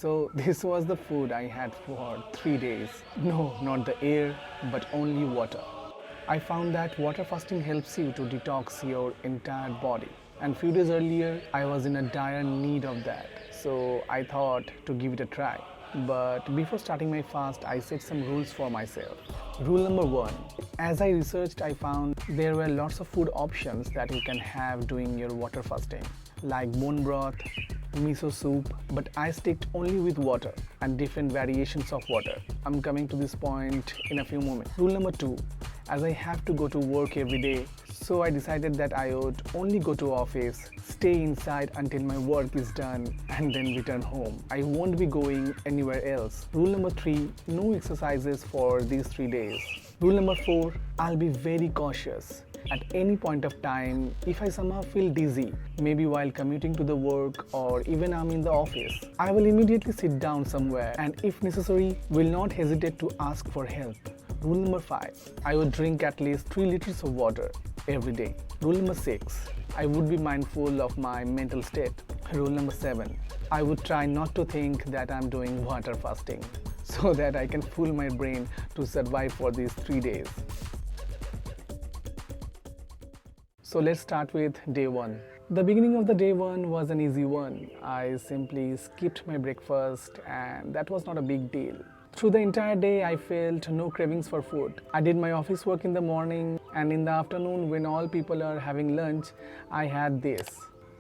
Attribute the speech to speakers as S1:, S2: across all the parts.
S1: So this was the food I had for 3 days. No, not the air, but only water. I found that water fasting helps you to detox your entire body. And few days earlier, I was in a dire need of that. So I thought to give it a try. But before starting my fast, I set some rules for myself. Rule number one, as I researched, I found there were lots of food options that you can have doing your water fasting, like bone broth, miso soup, but I sticked only with water and different variations of water. I'm coming to this point in a few moments. Rule number two, as I have to go to work every day, so I decided that I would only go to office, stay inside until my work is done and then return home. I won't be going anywhere else. Rule number three, no exercises for these 3 days. Rule number four, I'll be very cautious. At any point of time, if I somehow feel dizzy, maybe while commuting to the work or even I'm in the office, I will immediately sit down somewhere and if necessary, will not hesitate to ask for help. Rule number 5, I would drink at least 3 liters of water every day. Rule number 6, I would be mindful of my mental state. Rule number 7, I would try not to think that I'm doing water fasting so that I can fool my brain to survive for these 3 days. So let's start with day 1. The beginning of the day 1 was an easy one. I simply skipped my breakfast and that was not a big deal. Through the entire day, I felt no cravings for food. I did my office work in the morning and in the afternoon when all people are having lunch, I had this.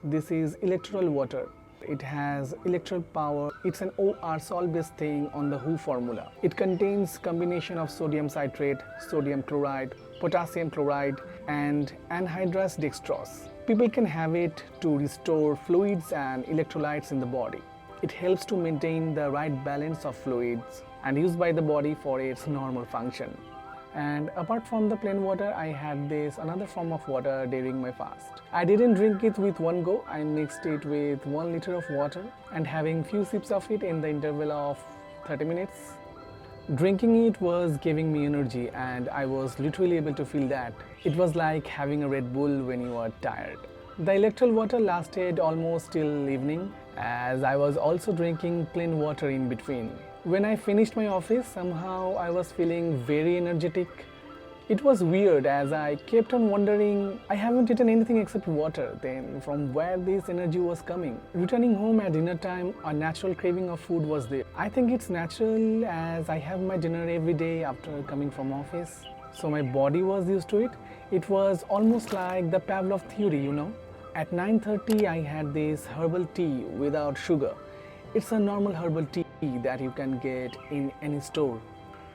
S1: This is electoral water. It has electrical power. It's an OR salt-based thing on the WHO formula. It contains combination of sodium citrate, sodium chloride, potassium chloride and anhydrous dextrose. People can have it to restore fluids and electrolytes in the body. It helps to maintain the right balance of fluids and used by the body for its normal function. And apart from the plain water, I had this another form of water during my fast. I didn't drink it with one go. I mixed it with 1 liter of water and having few sips of it in the interval of 30 minutes. Drinking it was giving me energy and I was literally able to feel that. It was like having a Red Bull when you are tired. The electoral water lasted almost till evening as I was also drinking plain water in between. When I finished my office, somehow I was feeling very energetic. It was weird as I kept on wondering, I haven't eaten anything except water, then from where this energy was coming. Returning home at dinner time, a natural craving of food was there. I think it's natural as I have my dinner every day after coming from office. So my body was used to it. It was almost like the Pavlov theory, you know. At 9:30 I had this herbal tea without sugar. It's a normal herbal tea that you can get in any store.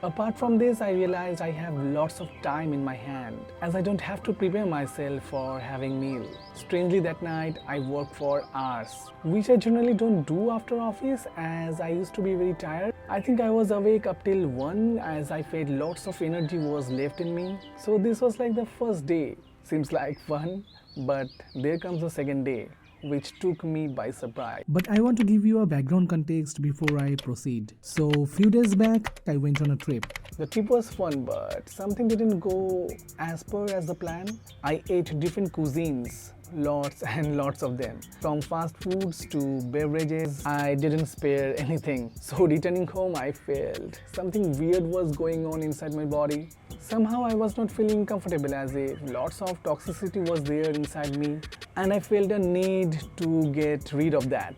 S1: Apart from this, I realized I have lots of time in my hand as I don't have to prepare myself for having meal. Strangely that night I worked for hours, which I generally don't do after office as I used to be very tired. I think I was awake up till 1 as I felt lots of energy was left in me. So this was like the first day. Seems like fun, but there comes the second day, which took me by surprise.
S2: But I want to give you a background context before I proceed. So, few days back, I went on a trip.
S1: The trip was fun, but something didn't go as per as the plan. I ate different cuisines, lots and lots of them. From fast foods to beverages, I didn't spare anything. So returning home, I felt something weird was going on inside my body. Somehow I was not feeling comfortable as if lots of toxicity was there inside me and I felt a need to get rid of that.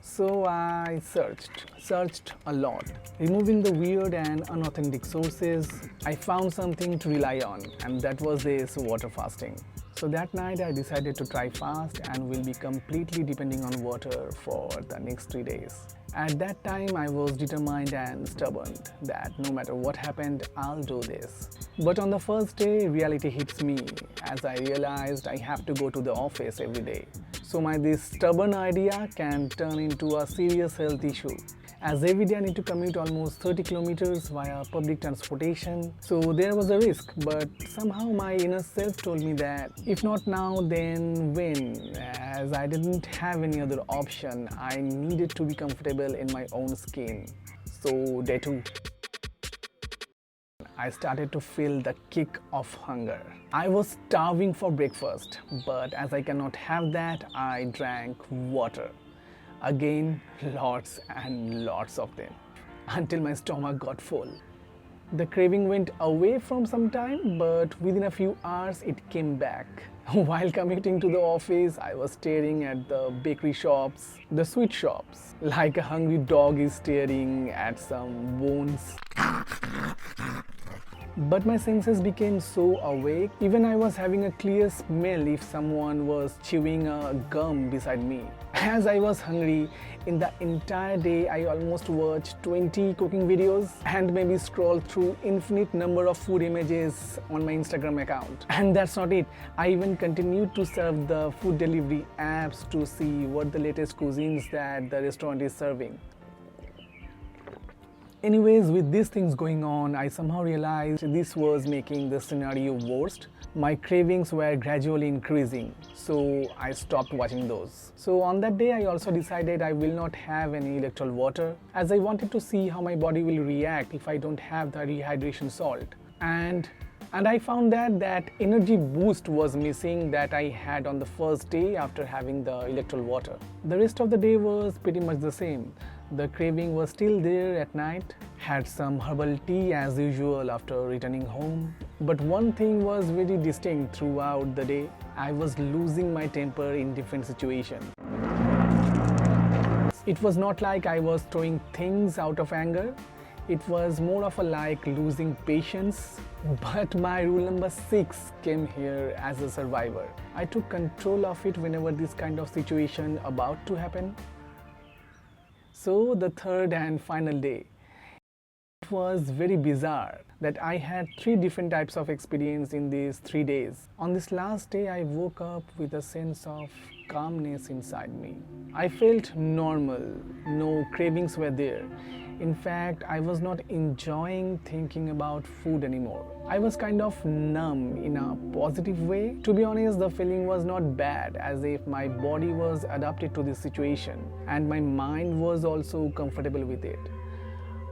S1: So I searched a lot. Removing the weird and unauthentic sources, I found something to rely on and that was this water fasting. So that night I decided to try fast and will be completely depending on water for the next 3 days. At that time I was determined and stubborn that no matter what happened, I'll do this. But on the first day, reality hits me as I realized I have to go to the office every day. So this stubborn idea can turn into a serious health issue. As every day I need to commute almost 30 kilometers via public transportation. So there was a risk, but somehow my inner self told me that if not now, then when? As I didn't have any other option, I needed to be comfortable in my own skin. So day 2. I started to feel the kick of hunger. I was starving for breakfast, but as I cannot have that, I drank water. Again, lots and lots of them, until my stomach got full. The craving went away from some time, but within a few hours it came back. While commuting to the office, I was staring at the bakery shops, the sweet shops, like a hungry dog is staring at some bones. But my senses became so awake, even I was having a clear smell if someone was chewing a gum beside me. As I was hungry, in the entire day I almost watched 20 cooking videos and maybe scrolled through infinite number of food images on my Instagram account. And that's not it, I even continued to surf the food delivery apps to see what the latest cuisines that the restaurant is serving. Anyways, with these things going on, I somehow realized this was making the scenario worse. My cravings were gradually increasing, so I stopped watching those. So on that day, I also decided I will not have any electrolyte water, as I wanted to see how my body will react if I don't have the rehydration salt. And I found that energy boost was missing that I had on the first day after having the electrolyte water. The rest of the day was pretty much the same. The craving was still there at night, had some herbal tea as usual after returning home. But one thing was very distinct throughout the day. I was losing my temper in different situations. It was not like I was throwing things out of anger. It was more of a like losing patience. But my rule number 6 came here as a survivor. I took control of it whenever this kind of situation about to happen. So the third and final day, it was very bizarre that I had 3 different types of experience in these 3 days. On this last day, I woke up with a sense of calmness inside me. I felt normal, no cravings were there. In fact, I was not enjoying thinking about food anymore. I was kind of numb in a positive way. To be honest, the feeling was not bad, as if my body was adapted to this situation and my mind was also comfortable with it.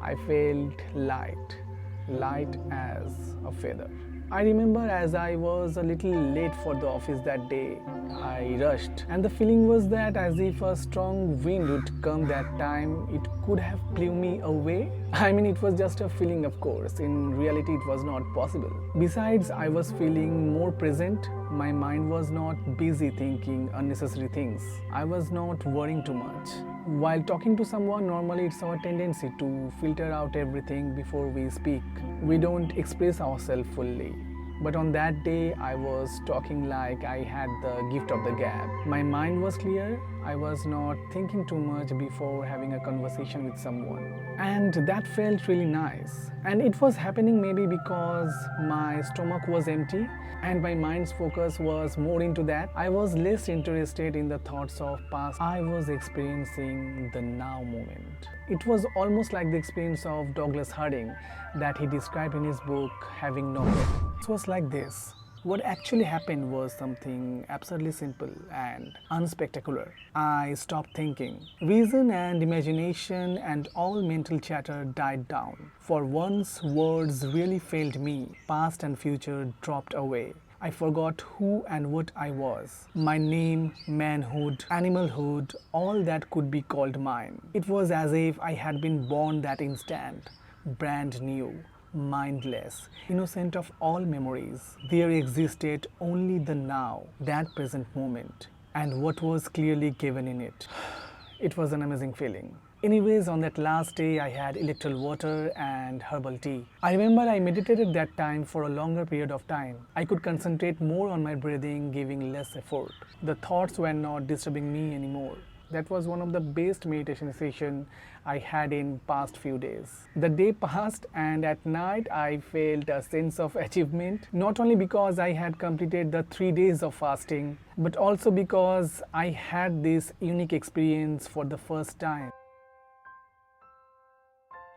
S1: I felt light as a feather. I remember as I was a little late for the office that day, I rushed, and the feeling was that as if a strong wind would come that time, it could have blew me away. I mean, it was just a feeling, of course. In reality, it was not possible. Besides, I was feeling more present. My mind was not busy thinking unnecessary things. I was not worrying too much. While talking to someone, normally it's our tendency to filter out everything before we speak. We don't express ourselves fully. But on that day, I was talking like I had the gift of the gab. My mind was clear. I was not thinking too much before having a conversation with someone. And that felt really nice. And it was happening maybe because my stomach was empty and my mind's focus was more into that. I was less interested in the thoughts of past. I was experiencing the now moment. It was almost like the experience of Douglas Harding that he described in his book, Having No Hope. It was like this. What actually happened was something absurdly simple and unspectacular. I stopped thinking. Reason and imagination and all mental chatter died down. For once, words really failed me. Past and future dropped away. I forgot who and what I was. My name, manhood, animalhood, all that could be called mine. It was as if I had been born that instant, brand new, mindless, innocent of all memories. There existed only the now, that present moment, and what was clearly given in it. It was an amazing feeling. Anyways, on that last day, I had electrolyte water and herbal tea. I remember I meditated that time for a longer period of time. I could concentrate more on my breathing, giving less effort. The thoughts were not disturbing me anymore. That was one of the best meditation sessions I had in past few days. The day passed and at night I felt a sense of achievement, not only because I had completed the 3 days of fasting, but also because I had this unique experience for the first time.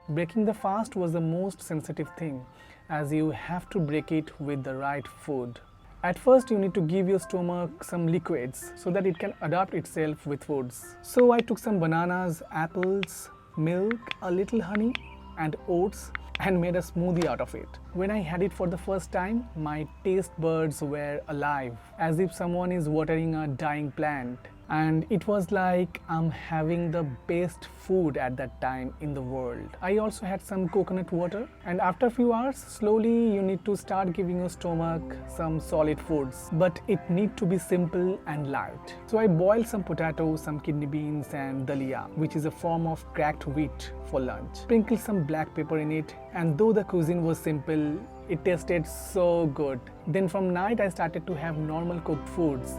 S1: Breaking the fast was the most sensitive thing, as you have to break it with the right food. At first, you need to give your stomach some liquids so that it can adapt itself with foods. So I took some bananas, apples, milk, a little honey and oats and made a smoothie out of it. When I had it for the first time, my taste buds were alive, as if someone is watering a dying plant. and it was like I'm having the best food at that time in the world. I also had some coconut water, and after a few hours, slowly you need to start giving your stomach some solid foods, but it need to be simple and light. So I boiled some potatoes, some kidney beans and dalia, which is a form of cracked wheat, for lunch. Sprinkled some black pepper in it, and though the cuisine was simple, it tasted so good. Then from night I started to have normal cooked foods,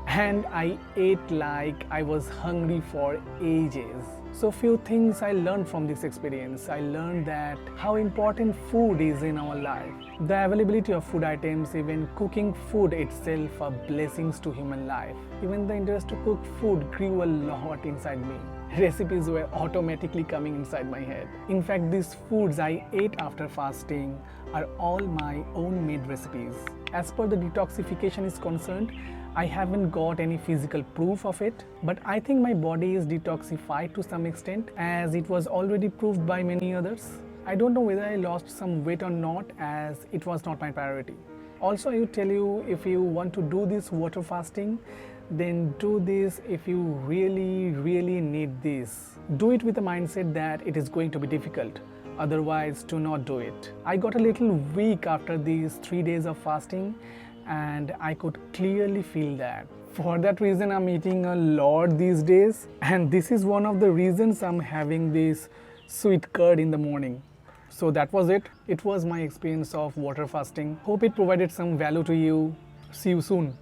S1: and I ate like I was hungry for ages. So few things I learned from this experience. I learned that how important food is in our life. The availability of food items, even cooking food itself, are blessings to human life. Even the interest to cook food grew a lot inside me. Recipes were automatically coming inside my head. In fact, these foods I ate after fasting are all my own made recipes. As per the detoxification is concerned, I haven't got any physical proof of it, but I think my body is detoxified to some extent, as it was already proved by many others. I don't know whether I lost some weight or not, as it was not my priority. Also, I would tell you, if you want to do this water fasting, then do this if you really need this. Do it with the mindset that it is going to be difficult. Otherwise, do not do it. I got a little weak after these 3 days of fasting, and I could clearly feel that. For that reason, I'm eating a lot these days, and this is one of the reasons I'm having this sweet curd in the morning. So that was it. It was my experience of water fasting. Hope it provided some value to you. See you soon.